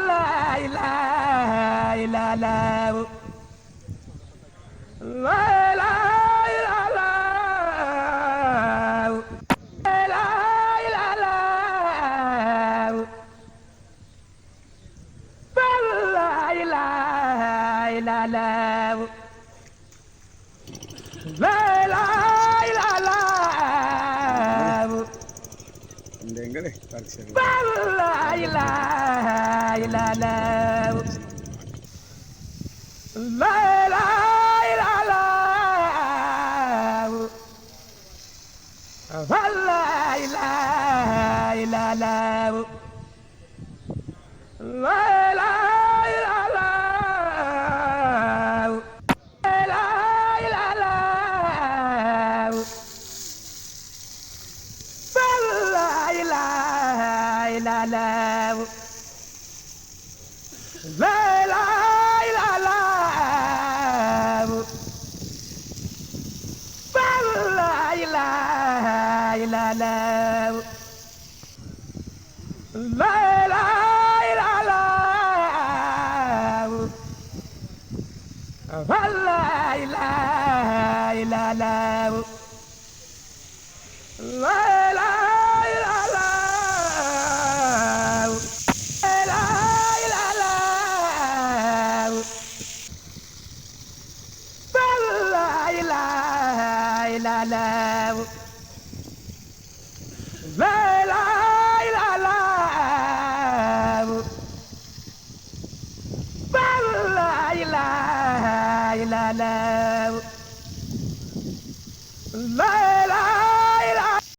la ilaha illallah la ilaha illallah la ilaha illallah la ilaha illallah ndengale parcel la ilaha illallah la ilaha illallah la ilaha illallah la ilaha illallah la ilaha illallah la ilaha illallah la ilaha illallah la ilaha illallah la ilaha illallah la ilaha illallah la ilaha illallah la ilaha illallah la ilaha illallah la ilaha